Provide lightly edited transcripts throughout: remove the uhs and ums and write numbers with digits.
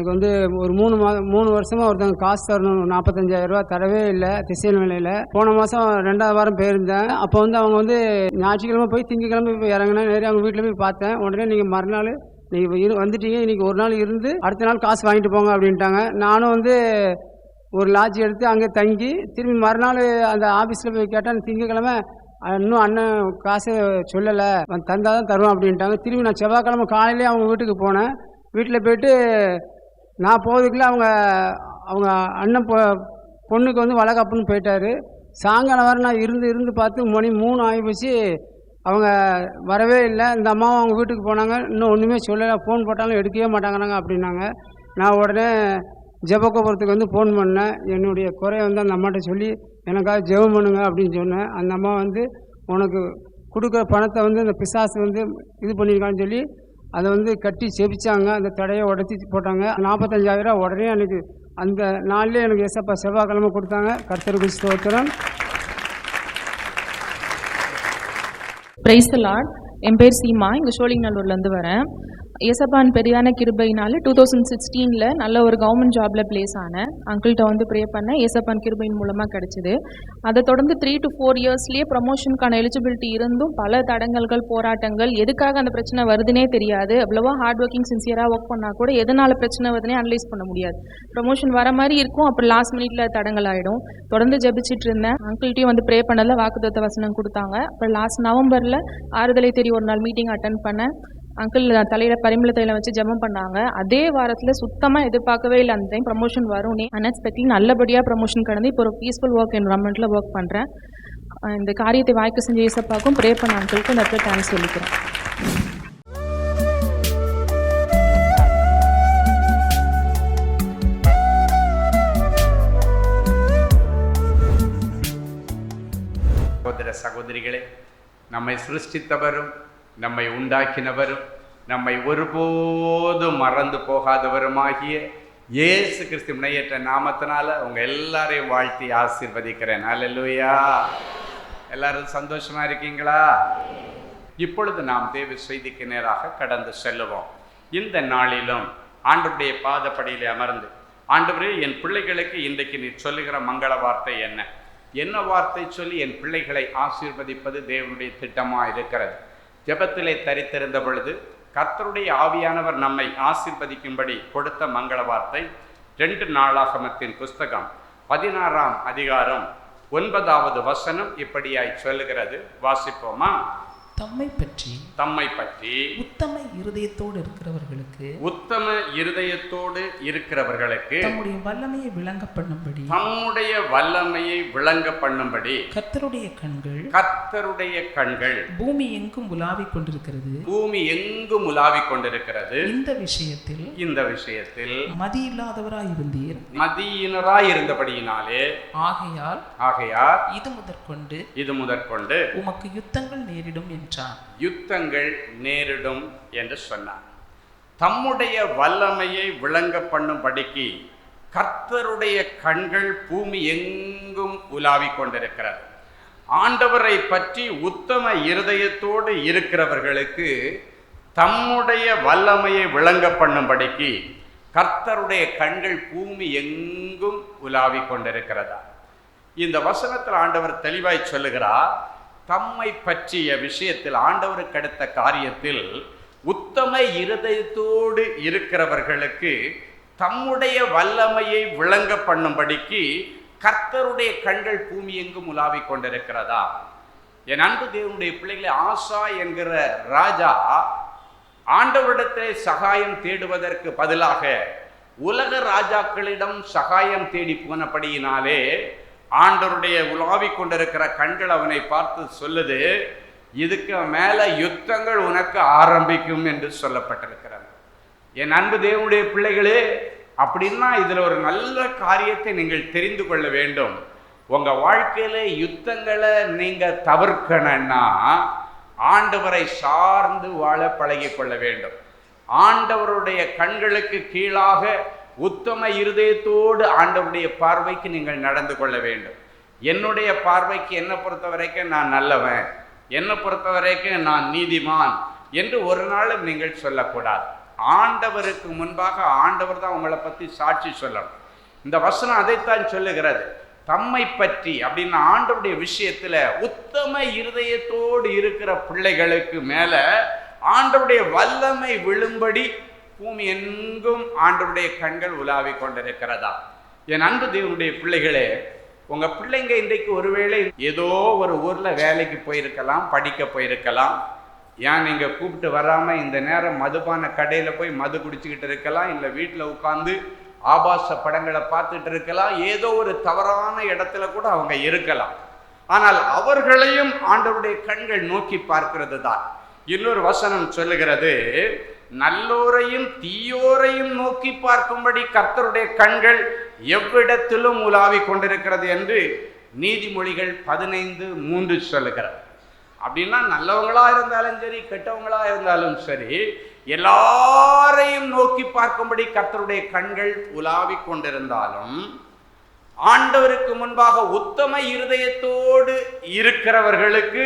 எனக்கு வந்து ஒரு 3 வருஷமாக ஒருத்தவங்க காசு தரணும், 45,000 ரூபா தரவே இல்லை திசைநிலையில். போன மாதம் 2வது வாரம் போயிருந்தேன். அப்போ வந்து அவங்க வந்து ஞாயிற்றுக்கிழமை போய் திங்கக்கிழமை போய் இறங்கினேன். நேரே அவங்க வீட்டில் போய் பார்த்தேன். உடனே நீங்கள் மறுநாள் நீங்கள் வந்துட்டீங்க, இன்றைக்கி ஒரு நாள் இருந்து அடுத்த நாள் காசு வாங்கிட்டு போங்க அப்படின்ட்டாங்க. நானும் வந்து ஒரு லாட்ஜ் எடுத்து அங்கே தங்கி திரும்பி மறுநாள் அந்த ஆஃபீஸில் போய் கேட்டேன். திங்கக்கிழமை இன்னும் அண்ணன் காசு சொல்லலை, தந்தால் தான் தருவோம் அப்படின்ட்டாங்க. திரும்பி நான் செவ்வாய்க்கிழமை காலையிலே அவங்க வீட்டுக்கு போனேன். வீட்டில் போய்ட்டு நான் போகிறதுக்குள்ளே அவங்க அண்ணன் பொண்ணுக்கு வந்து வளகாப்புன்னு போயிட்டாரு. சாயங்காலம் வர நான் இருந்து பார்த்து மணி 3 ஆகிப்போச்சு. அவங்க வரவே இல்லை. இந்த அம்மாவும் அவங்க வீட்டுக்கு போனாங்க. இன்னும் ஒன்றுமே சொல்லலை. ஃபோன் போட்டாலும் எடுக்கவே மாட்டாங்கிறாங்க அப்படின்னாங்க. நான் உடனே ஜெபகோபுரத்துக்கு வந்து ஃபோன் பண்ணேன். என்னுடைய குறையை வந்து அந்த அம்மாட்ட சொல்லி எனக்காக ஜெபம் பண்ணுங்க அப்படின்னு சொன்னேன். அந்த அம்மா வந்து உனக்கு கொடுக்குற பணத்தை வந்து அந்த பிசாசு வந்து இது பண்ணியிருக்கான்னு சொல்லி அதை வந்து கட்டி செபிச்சாங்க. அந்த தடையை உடச்சி போட்டாங்க. 45,000 ரூபா உடனே எனக்கு அந்த நாள்லேயே எனக்கு ஏசப்பா செவ்வாய்க்கிழமை கொடுத்தாங்க. கர்த்தருக்கு ஸ்தோத்திரம். Praise the Lord. என் பேர் சீமா, இங்கே சோழிங்கநல்லூர்லேருந்து வரேன். ஏசப்பான் பெரியான கிருபையினால 2016 நல்ல ஒரு கவர்மெண்ட் ஜாபில் பிளேஸ் ஆனேன். அங்கிள்கிட்ட வந்து ப்ரே பண்ணேன். ஏசப்பான் கிருபையின் மூலமாக கிடச்சிது. அதை தொடர்ந்து 3 to 4 இயர்ஸ்லேயே ப்ரமோஷனுக்கான எலிஜிபிலிட்டி இருந்தும் பல தடங்கல்கள், போராட்டங்கள், எதுக்காக அந்த பிரச்சனை வருதுன்னே தெரியாது. அவ்வளோவா ஹார்ட் ஒர்க்கிங் சின்சியராக ஒர்க் பண்ணால் கூட எதனால் பிரச்சனை வருதுன்னே அனலைஸ் பண்ண முடியாது. ப்ரமோஷன் வர மாதிரி இருக்கும், அப்புறம் லாஸ்ட் மினிட்ல தடங்கள் ஆகிடும். தொடர்ந்து ஜெபிச்சிட்டு இருந்தேன். அங்கிள்கிட்டையும் வந்து ப்ரே பண்ணல, வாக்குத்தத்த வசனம் கொடுத்தாங்க. அப்புறம் லாஸ்ட் நவம்பரில் ஆறுதலை தேடி ஒரு நாள் மீட்டிங் அட்டன் பண்ணேன். அங்கிள் தலையில் பரிமள தைலம் வச்சு ஜெபம் பண்ணாங்க. அதே வாரத்தில் சுத்தமாக எதிர்பார்க்கவே இல்லை அந்த டைம் ப்ரமோஷன் வரும்னே. அன்எக்ஸ்பெக்ட்லி நல்லபடியாக ப்ரமோஷன் கடந்து இப்போ ஒரு பீஸ்ஃபுல் ஒர்க் என்வரான்மெண்ட்டில் ஒர்க் பண்ணுறேன். இந்த காரியத்தை வாய்க்கு செஞ்ச ஏசப்பாக்கும் ப்ரே பண்ண அங்கிளுக்கு இந்த இடத்துல தேங்க்ஸ் சொல்லிக்கிறேன். சகோதர சகோதரிகளே, நம்மை சிருஷ்டித்தவரும் நம்மை உண்டாக்கினவரும் நம்மை ஒருபோதும் மறந்து போகாதவருமாகிய இயேசு கிறிஸ்து முனையற்ற நாமத்தினால உங்கள் எல்லாரையும் வாழ்த்தி ஆசீர்வதிக்கிறேன். அல்லேலூயா. எல்லாரும் சந்தோஷமா இருக்கீங்களா? இப்பொழுது நாம் தேவ செய்திக்கு நேராக கடந்து செல்லுவோம். இந்த நாளிலும் ஆண்டவருடைய பாதப்படியிலே அமர்ந்து, ஆண்டவரே, என் பிள்ளைகளுக்கு இன்றைக்கு நீ சொல்லுகிற மங்கள வார்த்தை என்ன வார்த்தை சொல்லி என் பிள்ளைகளை ஆசீர்வதிப்பது தேவனுடைய திட்டமாக இருக்கிறது. ஜெபத்திலே தரித்திருந்த பொழுது கர்த்தருடைய ஆவியானவர் நம்மை ஆசீர்வதிக்கும்படி கொடுத்த மங்கள வார்த்தை 2 நாளாகமத்தின் புஸ்தகம் 16ஆம் அதிகாரம் 9வது வசனம் இப்படியாய் சொல்லுகிறது. வாசிப்போமா? தம்மை பற்றி உத்தம இருதயத்தோடு இருக்கிறவர்களுக்கு தம்முடைய வல்லமையை விளங்க பண்ணும்படி கர்த்தருடைய கண்கள் பூமி எங்கும் உலாவிக் கொண்டிருக்கிறது. இந்த விஷயத்தில் மதியினராய் இருந்தபடியினாலே ஆகையால் இது முதற்கொண்டு உமக்கு யுத்தங்கள் நேரிடும் என்று சொன்னார். தம்முடைய வல்லமையை விளங்க பண்ணும்படிக்கு கர்த்தருடைய கண்கள் பூமி எங்கும் உலாவிக் கொண்டிருக்கிறது. ஆண்டவரை பற்றி உத்தம இருதயத்தோடு இருக்கிறவர்களுக்கு தம்முடைய வல்லமையை விளங்க பண்ணும்படிக்கு கர்த்தருடைய கண்கள் பூமி எங்கும் உலாவிக் கொண்டிருக்கிறதா. இந்த வசனத்தில் ஆண்டவர் தெளிவாய் சொல்லுகிறார், தம்மை பற்றிய விஷயத்தில், ஆண்டவருக்கு அடுத்த காரியத்தில் உத்தம இருதயத்தோடு இருக்கிறவர்களுக்கு தம்முடைய வல்லமையை விளங்க பண்ணும்படிக்கு கர்த்தருடைய கண்கள் பூமி எங்கும் உலாவிக் கொண்டிருக்கிறதா. என் அன்பு தேவனுடைய பிள்ளைகளை, ஆசா என்கிற ராஜா ஆண்டவரிடத்திலே சகாயம் தேடுவதற்கு பதிலாக உலக ராஜாக்களிடம் சகாயம் தேடி போனபடியினாலே ஆண்டவருடைய உலாவிக் கொண்டிருக்கிற கண்கள் அவனை பார்த்து சொல்லுது, இதுக்கு மேல யுத்தங்கள் உனக்கு ஆரம்பிக்கும் என்று சொல்லப்பட்டிருக்கிறது. என் அன்பு தேவனுடைய பிள்ளைகளே, அப்படின்னா இதுல ஒரு நல்ல காரியத்தை நீங்கள் தெரிந்து கொள்ள வேண்டும். உங்க வாழ்க்கையில யுத்தங்களை நீங்க தவிர்க்கணும்னா ஆண்டவரை சார்ந்து வாழ பழகி கொள்ள வேண்டும். ஆண்டவருடைய கண்களுக்கு கீழாக உத்தம இருதயத்தோடு ஆண்டவருடைய பார்வைக்கு நீங்கள் நடந்து கொள்ள வேண்டும். என்னுடைய பார்வைக்கு என்னை பொறுத்த வரைக்கும் நான் நல்லவன், என்னை பொறுத்த வரைக்கும் நான் நீதிமான் என்று ஒரு நாளும் நீங்கள் சொல்லக்கூடாது. ஆண்டவருக்கு முன்பாக ஆண்டவர் தான் உங்களை பற்றி சாட்சி சொல்லணும். இந்த வசனம் அதைத்தான் சொல்லுகிறது. தம்மை பற்றி அப்படின்னு ஆண்டவருடைய விஷயத்துல உத்தம இருதயத்தோடு இருக்கிற பிள்ளைகளுக்கு மேல ஆண்டவருடைய வல்லமை விழும்படி பூமி எங்கும் ஆண்டவருடைய கண்கள் உலாவி கொண்டிருக்கிறதா. என் அன்பு தேவனுடைய பிள்ளைகளே, உங்க பிள்ளைங்க இன்றைக்கு ஒருவேளை ஏதோ ஒரு ஊர்ல வேலைக்கு போயிருக்கலாம், படிக்க போயிருக்கலாம். ஏன் நீங்க கூப்பிட்டு வராம இந்த நேரம் மதுபான கடையில போய் மது குடிச்சுக்கிட்டு இருக்கலாம், இல்லை வீட்டில் உட்கார்ந்து ஆபாச படங்களை பார்த்துட்டு இருக்கலாம், ஏதோ ஒரு தவறான இடத்துல கூட அவங்க இருக்கலாம். ஆனால் அவர்களையும் ஆண்டவருடைய கண்கள் நோக்கி பார்க்கிறது தான். இன்னொரு வசனம் சொல்லுகிறது, நல்லோரையும் தீயோரையும் நோக்கி பார்க்கும்படி கர்த்தருடைய கண்கள் எவ்விடத்திலும் உலாவி கொண்டிருக்கிறது என்று நீதிமொழிகள் 15:3 சொல்லுகிறது. அப்படின்னா நல்லவங்களா இருந்தாலும் சரி, கெட்டவங்களா இருந்தாலும் சரி, எல்லாரையும் நோக்கி பார்க்கும்படி கர்த்தருடைய கண்கள் உலாவி கொண்டிருந்தாலும் ஆண்டவருக்கு முன்பாக உத்தம இருதயத்தோடு இருக்கிறவர்களுக்கு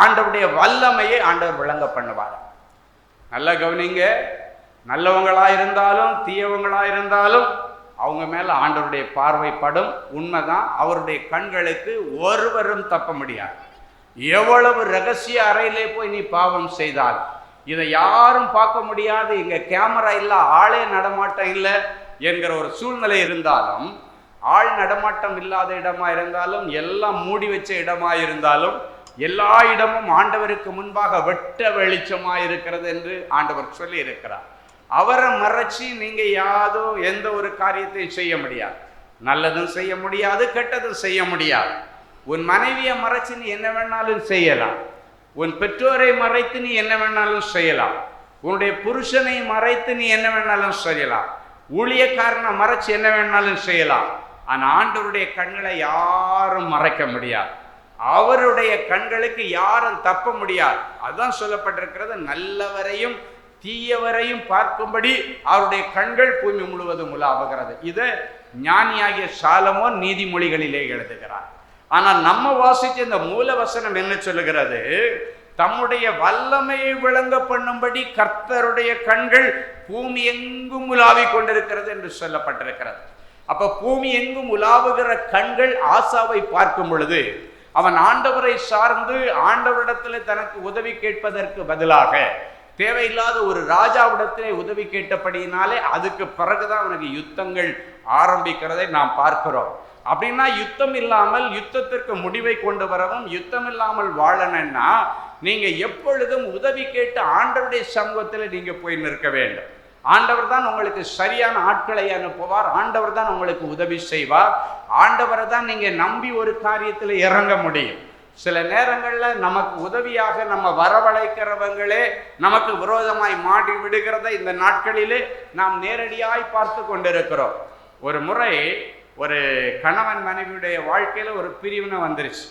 ஆண்டவருடைய வல்லமையை ஆண்டவர் விளங்க பண்ணுவார். நல்ல கவனிங்க, நல்லவங்களா இருந்தாலும் தீயவங்களா இருந்தாலும் அவங்க மேல ஆண்டவருடைய பார்வைப்படும். உண்மைதான், அவருடைய கண்களுக்கு ஒருவரும் தப்ப முடியாது. எவ்வளவு ரகசிய அறையிலே போய் நீ பாவம் செய்தால் இதை யாரும் பார்க்க முடியாது, இங்க கேமரா இல்ல, ஆளே நடமாட்டம் இல்லை என்கிற ஒரு சூழ்நிலை இருந்தாலும், ஆள் நடமாட்டம் இல்லாத இடமா இருந்தாலும், எல்லாம் மூடி வச்ச இடமா இருந்தாலும், எல்லா இடமும் ஆண்டவருக்கு முன்பாக வெட்ட வெளிச்சமா இருக்கிறது என்று ஆண்டவர் சொல்லி இருக்கிறார். அவரை மறைச்சி நீங்க எந்த ஒரு காரியத்தையும் செய்ய முடியாது. நல்லதும் செய்ய முடியாது, கெட்டதும் செய்ய முடியாது. உன் மனைவியை மறைச்சு நீ என்ன வேணாலும் செய்யலாம், உன் பெற்றோரை மறைத்து நீ என்ன வேணாலும் செய்யலாம், உன்னுடைய புருஷனை மறைத்து நீ என்ன வேணாலும் செய்யலாம், ஊழியக்காரனை மறைச்சு என்ன வேணாலும் செய்யலாம். ஆனால் ஆண்டவருடைய கண்களை யாரும் மறைக்க முடியாது. அவருடைய கண்களுக்கு யாரும் தப்ப முடியாது. அதுதான் சொல்லப்பட்டிருக்கிறது, நல்லவரையும் தீயவரையும் பார்க்கும்படி அவருடைய கண்கள் பூமி முழுவதும் உலாவுகிறது. இதை ஞானியாகிய சாலமோன் நீதிமொழிகளிலே எழுதுகிறார். ஆனால் நம்ம வாசிச்ச இந்த மூல வசனம் என்ன சொல்லுகிறது? தம்முடைய வல்லமையை விளங்க பண்ணும்படி கர்த்தருடைய கண்கள் பூமி எங்கும் உலாவி கொண்டிருக்கிறது என்று சொல்லப்பட்டிருக்கிறது. அப்ப பூமி எங்கும் உலாவுகிற கண்கள் ஆசாவை பார்க்கும் பொழுது அவன் ஆண்டவரை சார்ந்து ஆண்டவரிடத்தில் தனக்கு உதவி கேட்பதற்கு பதிலாக தேவையில்லாத ஒரு ராஜாவிடத்திலே உதவி கேட்டபடியினாலே அதுக்கு பிறகுதான் அவனுக்கு யுத்தங்கள் ஆரம்பிக்கிறதை நாம் பார்க்கிறோம். அப்படின்னா யுத்தம் இல்லாமல் யுத்தத்திற்கு முடிவை கொண்டு வரவும், யுத்தம் இல்லாமல் வாழணும்னா நீங்க எப்பொழுதும் உதவி கேட்டு ஆண்டவருடைய சமூகத்தில் நீங்க போய் நிற்க வேண்டும். ஆண்டவர் தான் உங்களுக்கு சரியான ஆட்களை அனுப்புவார், ஆண்டவர் தான் உங்களுக்கு உதவி செய்வார், ஆண்டவரை தான் நீங்க நம்பி ஒரு காரியத்தில் இறங்க முடியும். சில நேரங்களில் நமக்கு உதவியாக நம்ம வரவழைக்கிறவங்களே நமக்கு விரோதமாய் மாடி விடுகிறத இந்த நாட்களிலே நாம் நேரடியாய் பார்த்து கொண்டிருக்கிறோம். ஒரு முறை ஒரு கணவன் மனைவியுடைய வாழ்க்கையில் ஒரு பிரிவினை வந்துருச்சு.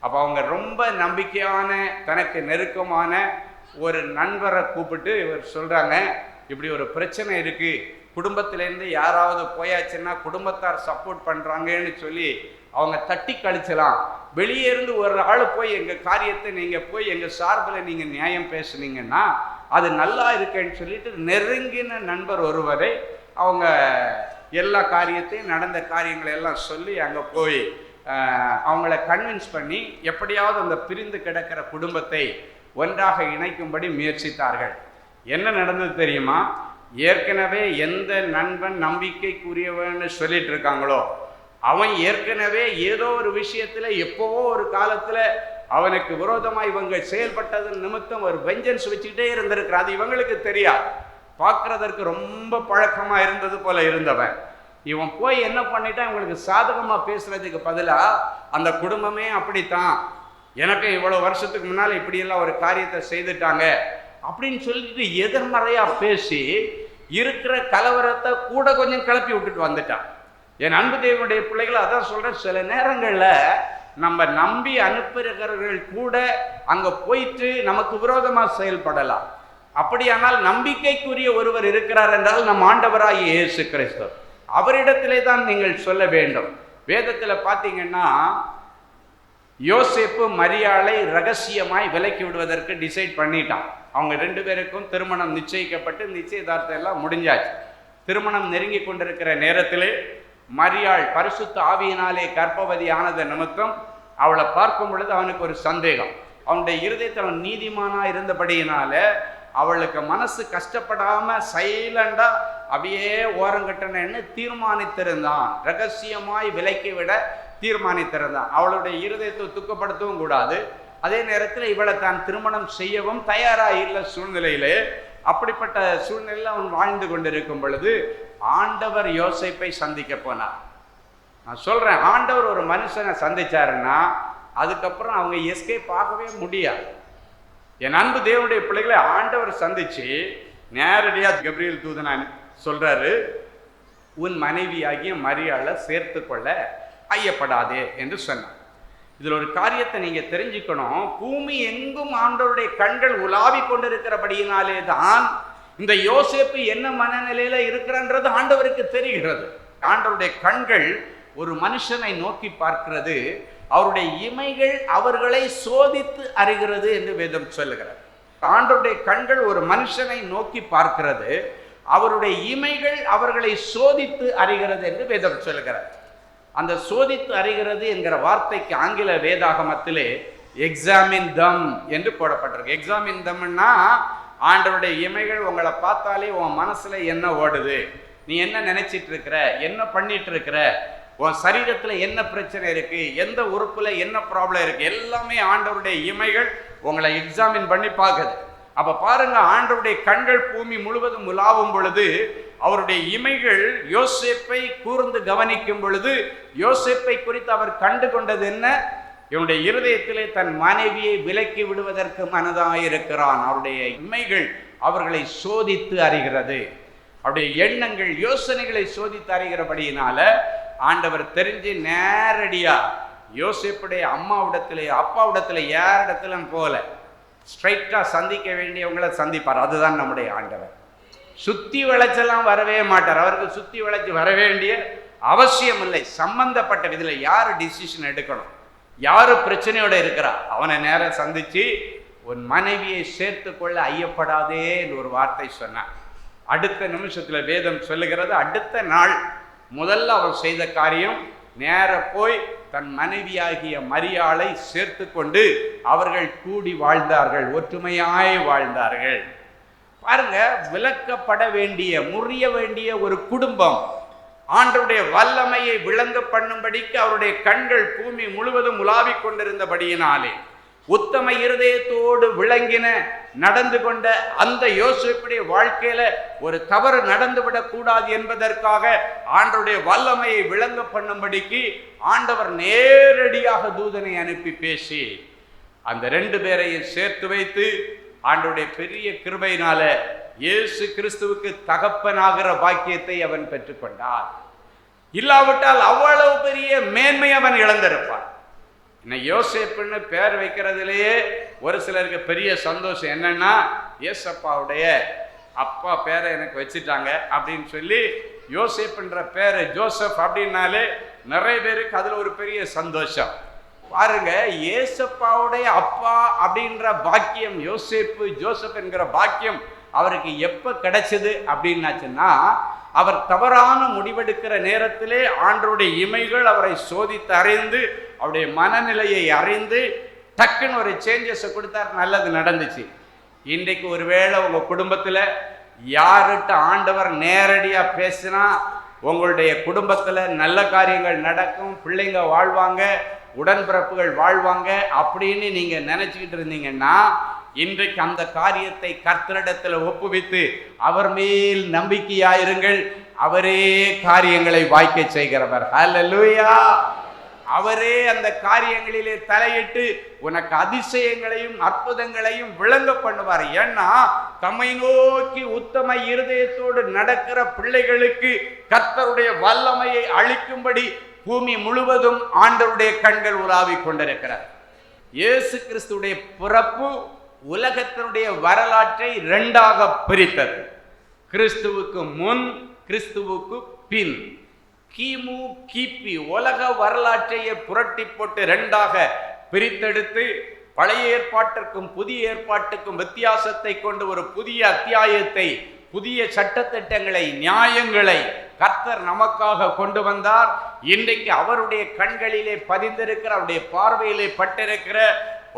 அப்போ அவங்க ரொம்ப நம்பிக்கையான தனக்கு நெருக்கமான ஒரு நண்பரை கூப்பிட்டு இவர் சொல்கிறாங்க, இப்படி ஒரு பிரச்சனை இருக்குது, குடும்பத்திலேருந்து யாராவது போயாச்சுன்னா குடும்பத்தார் சப்போர்ட் பண்ணுறாங்கன்னு சொல்லி அவங்க தட்டி கழிச்சலாம், வெளியே இருந்து ஒரு ஆள் போய் எங்கள் காரியத்தை நீங்கள் போய் எங்கள் சார்பில் நீங்கள் நியாயம் பேசுனீங்கன்னா அது நல்லா இருக்குன்னு சொல்லிட்டு நெருங்கின நண்பர் ஒருவரை அவங்க எல்லா காரியத்தையும் நடந்த காரியங்களை எல்லாம் சொல்லி அங்கே போய் அவங்கள கன்வின்ஸ் பண்ணி எப்படியாவது அந்த பிரிந்து கிடக்கிற குடும்பத்தை ஒன்றாக இணைக்கும்படி முயற்சித்தார்கள். என்ன நடந்தது தெரியுமா? ஏற்கனவே எந்த நண்பன் நம்பிக்கைக்குரியவன்னு சொல்லிட்டு இருக்காங்களோ அவன் ஏற்கனவே ஏதோ ஒரு விஷயத்துல எப்போவோ ஒரு காலத்துல அவனுக்கு விரோதமாக இவங்க செயல்பட்டது நிமித்தம் ஒரு வெஞ்சன்ஸ் வச்சுக்கிட்டே இருந்திருக்கிறான். அது இவங்களுக்கு தெரியாது. பார்க்கறதற்கு ரொம்ப பழக்கமா இருந்தது போல இருந்தவன் இவன் போய் என்ன பண்ணிட்டான், இவங்களுக்கு சாதகமா பேசுறதுக்கு பதிலா அந்த குடும்பமே அப்படித்தான், எனக்கு இவ்வளவு வருஷத்துக்கு முன்னால இப்படியெல்லாம் ஒரு காரியத்தை செய்துட்டாங்க அப்படின்னு சொல்லிட்டு எதிர்மறையா பேசி இருக்கிற கலவரத்தை கூட கொஞ்சம் கிளப்பி விட்டுட்டு வந்துட்டான். என் அன்பு தேவனுடைய பிள்ளைகள் அதான் சொல்றேன், சில நேரங்கள்ல நம்ம நம்பி அனுப்புகிறவர்கள் கூட அங்க போயிட்டு நமக்கு விரோதமா செயல்படலாம். அப்படியானால் நம்பிக்கைக்குரிய ஒருவர் இருக்கிறார் என்றால் நம் ஆண்டவராகிய இயேசு கிறிஸ்து, அவரிடத்திலே தான் நீங்கள் சொல்ல வேண்டும். வேதத்துல பாத்தீங்கன்னா யோசேப்பு மரியாளை ரகசியமாய் விலக்கி விடுவதற்கு டிசைட் பண்ணிட்டான். அவங்க 2 பேருக்கும் திருமணம் நிச்சயிக்கப்பட்டு நிச்சயதார்த்தம் எல்லாம் முடிஞ்சாச்சு. திருமணம் நெருங்கி கொண்டிருக்கிற நேரத்திலே மரியாள் பரிசுத்த ஆவியினாலே கர்ப்பவதி ஆனது நிமித்தம் அவளை பார்க்கும் பொழுது அவனுக்கு ஒரு சந்தேகம். அவனுடைய இருதயத்தில் அவன் நீதிமானா இருந்தபடியினால அவளுக்கு மனசு கஷ்டப்படாம சைலண்டா அப்படியே ஓரங்கட்டணும்னு தீர்மானித்திருந்தான். ரகசியமாய் விலக்கி விட தீர்மானித்திருந்தான். அவளுடைய இருதயத்தை துக்கப்படுத்தவும் கூடாது, அதே நேரத்தில் இவளை தான் திருமணம் செய்யவும் தயாராக இல்லை சூழ்நிலையிலே. அப்படிப்பட்ட சூழ்நிலையில் அவன் வாழ்ந்து கொண்டிருக்கும் பொழுது ஆண்டவர் யோசேப்பை சந்திக்க போனார். நான் சொல்றேன், ஆண்டவர் ஒரு மனுஷனை சந்திச்சாருன்னா அதுக்கப்புறம் அவங்க எஸ்கேப் ஆகவே முடியாது. என் அன்பு தேவனுடைய பிள்ளைகளை ஆண்டவர் சந்திச்சு நேரடியாக கபிரியேல் தூதனான் சொல்றாரு, உன் மனைவியாகிய மரியாளை சேர்த்து கொள்ள ஐயப்படாதே என்று சொன்னார். இதில் ஒரு காரியத்தை நீங்க தெரிஞ்சுக்கணும். பூமி எங்கும் ஆண்டவருடைய கண்கள் உலாவி கொண்டிருக்கிறபடியினாலே தான் இந்த யோசேப்பு என்ன மனநிலையில இருக்கிறன்றது ஆண்டவருக்கு தெரிகிறது. ஆண்டவருடைய கண்கள் ஒரு மனுஷனை நோக்கி பார்க்கிறது, அவருடைய இமைகள் அவர்களை சோதித்து அறிகிறது என்று வேதம் சொல்லுகிறது. ஆண்டவருடைய கண்கள் ஒரு மனுஷனை நோக்கி பார்க்கிறது, அவருடைய இமைகள் அவர்களை சோதித்து அறிகிறது என்று வேதம் சொல்லுகிறது. அந்த சோதித்து அறிகிறது என்கிற வார்த்தைக்கு ஆங்கில வேதாகமத்திலே எக்ஸாமின் தம் என்று போடப்பட்டிருக்கு. எக்ஸாமின் தம்னா ஆண்டவருடைய இமைகள் உங்களை பார்த்தாலே உன் மனசுல என்ன ஓடுது, நீ என்ன நினைச்சிட்டு இருக்கிற, என்ன பண்ணிட்டு இருக்கிற, உன் சரீரத்துல என்ன பிரச்சனை இருக்கு, எந்த உறுப்புல என்ன ப்ராப்ளம் இருக்கு, எல்லாமே ஆண்டவருடைய இமைகள் உங்களை எக்ஸாமின் பண்ணி பார்க்குது. அப்ப பாருங்க, ஆண்டவருடைய கண்கள் பூமி முழுவதும் உலாவும் பொழுது அவருடைய இமைகள் யோசேப்பை கூர்ந்து கவனிக்கும் பொழுது யோசேப்பை குறித்து அவர் கண்டு கொண்டது என்ன? இவனுடைய இருதயத்திலே தன் மனைவியை விலக்கி விடுவதற்கு மனதாயிருக்கிறான். அவருடைய இமைகள் அவர்களை சோதித்து அறிகிறது. அவருடைய எண்ணங்கள் யோசனைகளை சோதித்து அறிகிறபடியினால ஆண்டவர் தெரிஞ்சு நேரடியா யோசேப்புடைய அம்மாவிடத்திலே அப்பாவிடத்திலே யாரிடத்திலும் போல ஸ்ட்ரைட்டா சந்திக்க வேண்டியவங்களை சந்திப்பார். அதுதான் நம்முடைய ஆண்டவர். சுத்தி வளைச்செல்லாம் வரவே மாட்டார். அவருக்கு சுத்தி வளைச்சு வர வேண்டிய அவசியம் இல்லை. சம்பந்தப்பட்ட இதில் யார் டிசிஷன் எடுக்கணும், யாரு பிரச்சனையோட இருக்கிறா, அவனை நேரம் சந்திச்சு உன் மனைவியை சேர்த்து கொள்ள ஐயப்படாதே என்று ஒரு வார்த்தை சொன்னான். அடுத்த நிமிஷத்துல வேதம் சொல்லுகிறது, அடுத்த நாள் முதல்ல அவன் செய்த காரியம் நேர போய் தன் மனைவியாகிய மரியாளை சேர்த்து கொண்டு அவர்கள் கூடி வாழ்ந்தார்கள், ஒற்றுமையாய் வாழ்ந்தார்கள். பாருங்க, விலக்கப்பட வேண்டிய முறிய வேண்டிய ஒரு குடும்பம் ஆண்டவருடைய வல்லமையை விளங்க பண்ணும்படிக்கு அவருடைய கண்கள் பூமி முழுவதும் உலாவிக் கொண்டிருந்தபடியினாலே உத்தம இருதயத்தோடு விளங்கின நடந்து கொண்ட அந்த யோசேப்புடைய வாழ்க்கையில ஒரு தவறு நடந்துவிடக் கூடாது என்பதற்காக ஆண்டவருடைய வல்லமையை விளங்க பண்ணும்படிக்கு ஆண்டவர் நேரடியாக தூதனை அனுப்பி பேசி அந்த 2 பேரையும் சேர்த்து வைத்து ஆண்டவருடைய பெரிய கிருபையினால இயேசு கிறிஸ்துவுக்கு தகப்பனாகிற பாக்கியத்தை அவன் பெற்றுக்கொண்டார். இல்லாவிட்டால் அவ்வளவு பெரிய மேன்மை அவன் இழந்திருப்பான். இன்னும் யோசேப்புன்னு பேர் வைக்கிறதுலேயே ஒரு சிலருக்கு பெரிய சந்தோஷம் என்னன்னா, ஏசப்பாவுடைய அப்பா பேரை எனக்கு வச்சுட்டாங்க அப்படின்னு சொல்லி யோசேப்புன்ற பேரை ஜோசப் அப்படின்னாலே நிறைய பேருக்கு அதுல ஒரு பெரிய சந்தோஷம். பாருங்க, ஏசப்பாவுடைய அப்பா அப்படின்ற பாக்கியம் யோசேப்பு ஜோசப் என்கிற பாக்கியம் அவருக்கு எப்ப கிடைச்சது அப்படின்னாச்சுன்னா, அவர் தவறான முடிவெடுக்கிற நேரத்திலே ஆண்டவருடைய இமைகள் அவரை சோதித்து அறிந்து அவருடைய மனநிலையை அறிந்து டக்குன்னு ஒரு சேஞ்சஸை கொடுத்தார். நல்லது நடந்துச்சு. இன்றைக்கு ஒருவேளை உங்க குடும்பத்துல யார்கிட்ட ஆண்டவர் நேரடியா பேசினா உங்களுடைய குடும்பத்துல நல்ல காரியங்கள் நடக்கும், பிள்ளைங்க வாழ்வாங்க, உடன்பிறப்புகள் வாழ்வாங்க அப்படின்னு நீங்க நினைச்சுக்கிட்டு இருந்தீங்கன்னா, இன்றைக்கு அந்த காரியத்தை கர்த்தரிடத்தில் ஒப்புவித்து அவர் மேல் நம்பிக்கையாயிருங்கள். அவரே காரியங்களை வாய்க்க செய்கிறவர். ஹல்லேலூயா. அவரே அந்த காரியங்களிலே தலையிட்டு உனக்கு அதிசயங்களையும் அற்புதங்களையும் விளங்க பண்ணுவார். ஏன்னா தம்மை நோக்கி உத்தம இருதயத்தோடு நடக்கிற பிள்ளைகளுக்கு கர்த்தருடைய வல்லமையை அளிக்கும்படி பூமி முழுவதும் ஆண்டவருடைய கண்கள் உலாவிக் கொண்டிருக்கிறார். இயேசு கிறிஸ்துடைய பிறப்பு உலகத்தினுடைய வரலாற்றை 2ஆக பிரித்தது. கிறிஸ்துவுக்கு முன், கிறிஸ்துவுக்கு பின். கிமு கிபி உலக வரலாற்றையே புரட்டி போட்டு 2ஆக பிரித்தெடுத்து பழைய ஏற்பாட்டிற்கும் புதிய ஏற்பாட்டுக்கும் வித்தியாசத்தை கொண்டு ஒரு புதிய அத்தியாயத்தை, புதிய சட்டத்திட்டங்களை, நியாயங்களை கர்த்தர் நமக்காக கொண்டு வந்தார். இன்றைக்கு அவருடைய கண்களிலே பதிந்திருக்கிற, அவருடைய பார்வையிலே பட்டிருக்கிற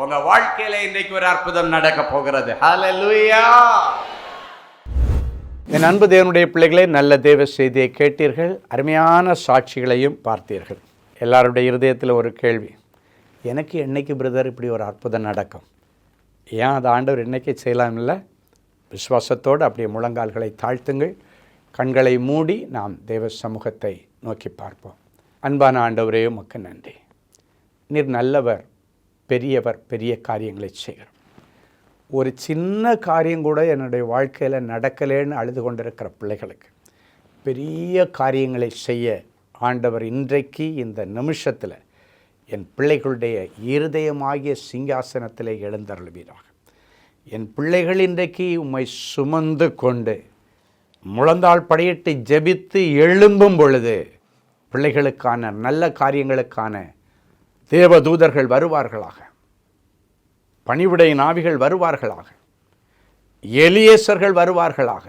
உங்க வாழ்க்கையில இன்றைக்கு ஒரு அற்புதம் நடக்க போகிறது. ஹல்லேலூயா. என் அன்பு தேவனுடைய பிள்ளைகளே, நல்ல தேவ செய்தியை கேட்டீர்கள், அருமையான சாட்சிகளையும் பார்த்தீர்கள். எல்லாருடைய இருதயத்தில் ஒரு கேள்வி, எனக்கு என்னைக்கு பிரதர் இப்படி ஒரு அற்புதம் நடக்கும்? ஏன் அது ஆண்டவர் என்னைக்கு செய்யலாம் இல்லை? விசுவாசத்தோடு அப்படியே முழங்கால்களை தாழ்த்துங்கள், கண்களை மூடி நாம் தேவ சமூகத்தை நோக்கி பார்ப்போம். அன்பான ஆண்டவரே, உமக்கு நன்றி. நீர் நல்லவர், பெரியவர், பெரிய காரியங்களை செய்கிறார். ஒரு சின்ன காரியம் கூட என்னுடைய வாழ்க்கையில் நடக்கலேன்னு அழுது கொண்டிருக்கிற பிள்ளைகளுக்கு பெரிய காரியங்களை செய்ய ஆண்டவர் இன்றைக்கு இந்த நிமிஷத்தில் என் பிள்ளைகளுடைய இருதயமாகிய சிங்காசனத்தில் எழுந்தருள்வீராக. என் பிள்ளைகள் இன்றைக்கு உம்மை சுமந்து கொண்டு முழந்தாள் படியிட்டு ஜெபித்து எழும்பும் பொழுது பிள்ளைகளுக்கான நல்ல காரியங்களுக்கான தேவதூதர்கள் வருவார்களாக, பணிவிடை நாவிகள் வருவார்களாக, எலியேசர்கள் வருவார்களாக,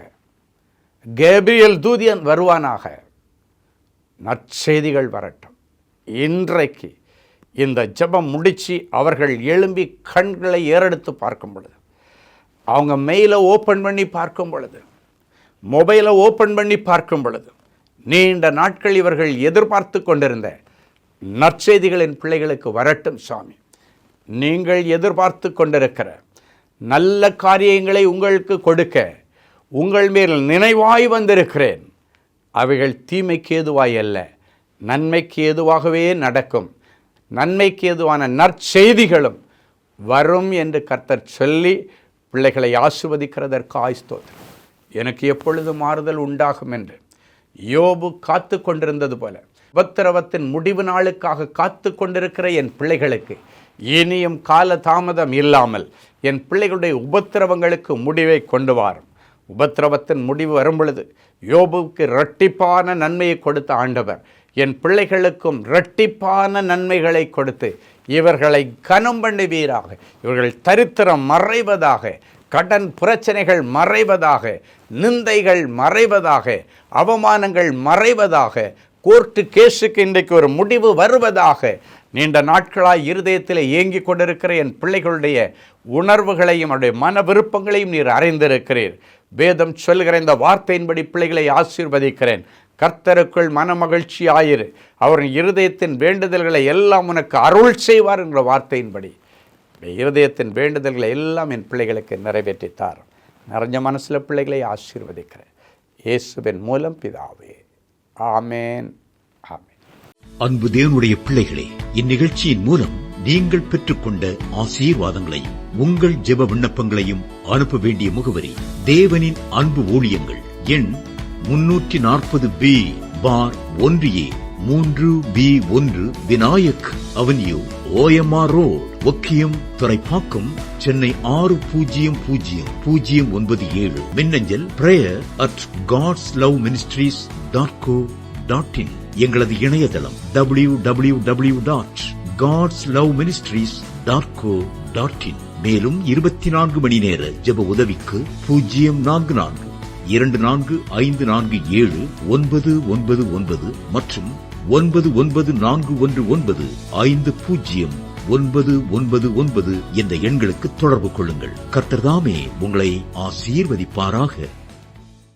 கேப்ரியல் தூதியன் வருவானாக. நற்செய்திகள் வரட்டும். இன்றைக்கு இந்த ஜெபம் முடித்து அவர்கள் எழும்பி கண்களை ஏறெடுத்து பார்க்கும் பொழுது, அவங்க மெயிலை ஓப்பன் பண்ணி பார்க்கும் பொழுது, மொபைலை ஓப்பன் பண்ணி பார்க்கும் பொழுது, நீண்ட நாட்கள் இவர்கள் எதிர்பார்த்து கொண்டிருந்த நற்செய்திகளின் பிள்ளைகளுக்கு வரட்டும் சாமி. நீங்கள் எதிர்பார்த்து கொண்டிருக்கிற நல்ல காரியங்களை உங்களுக்கு கொடுக்க உங்கள் மேல் நினைவாய் வந்திருக்கிறேன். அவைகள் தீமைக்கு ஏதுவாய் அல்ல, நன்மைக்கு ஏதுவாகவே நடக்கும். நன்மைக்கு ஏதுவான நற்செய்திகளும் வரும் என்று கர்த்தர் சொல்லி பிள்ளைகளை ஆசீர்வதிக்கிறதற்கு ஸ்தோத்திரம். எனக்கு எப்பொழுது மாறுதல் உண்டாகும் என்று யோபு காத்து கொண்டிருந்தது போல உபத்திரவத்தின் முடிவு நாளுக்காக காத்து கொண்டிருக்கிற என் பிள்ளைகளுக்கு இனியும் கால தாமதம் இல்லாமல் என் பிள்ளைகளுடைய உபத்திரவங்களுக்கு முடிவை கொண்டு வாரும். உபத்திரவத்தின் முடிவு வரும் பொழுது யோபுவுக்கு இரட்டிப்பான நன்மையை கொடுத்த ஆண்டவர் என் பிள்ளைகளுக்கும் இரட்டிப்பான நன்மைகளை கொடுத்து இவர்களை கனம் பண்ணுவீராக. இவர்கள் தரித்திரம் மறைவதாக, கடன் பிரச்சனைகள் மறைவதாக, நிந்தைகள் மறைவதாக, அவமானங்கள் மறைவதாக, கோர்ட்டு கேஸுக்கு இன்றைக்கு ஒரு முடிவு வருவதாக. நீண்ட நாட்களாய் இருதயத்தில் ஏங்கி கொண்டிருக்கிற என் பிள்ளைகளுடைய உணர்வுகளையும் அவருடைய மன விருப்பங்களையும் நீர் அறிந்திருக்கிறீர். வேதம் சொல்கிற இந்த வார்த்தையின்படி பிள்ளைகளை ஆசீர்வதிக்கிறேன். கர்த்தருக்குள் மன மகிழ்ச்சி ஆயிரு, அவரின் இருதயத்தின் வேண்டுதல்களை எல்லாம் உனக்கு அருள் செய்வார் என்ற வார்த்தையின்படி இருதயத்தின் வேண்டுதல்களை எல்லாம் என் பிள்ளைகளுக்கு நிறைவேற்றித்தார். நிறைஞ்ச மனசில் பிள்ளைகளை ஆசீர்வதிக்கிறேன் இயேசுவின் மூலம் பிதாவே, ஆமேன், ஆமேன். அன்பு தேவனுடைய பிள்ளைகளே, இந்நிகழ்ச்சியின் மூலம் நீங்கள் பெற்றுக்கொண்ட ஆசீர்வாதங்களையும் உங்கள் ஜெப விண்ணப்பங்களையும் அனுப்ப வேண்டிய முகவரி தேவனின் அன்பு ஊழியங்கள், எண் 340B பார் 1A 3B1 Vinayak avenue, OMR road, Okkiyam, Thoraipakkam, Chennai 600097. மின்னஞ்சல் prayer@godsloveministries.co.in. எங்களது இணையதளம் www.godsloveministries.co.in. மேலும் 24 மணி நேர ஜெப உதவிக்கு 04454547999 மற்றும் 9941950999 என்ற எண்களுக்கு தொடர்பு கொள்ளுங்கள். கர்த்தர் தாமே உங்களை ஆசீர்வதிப்பாராக.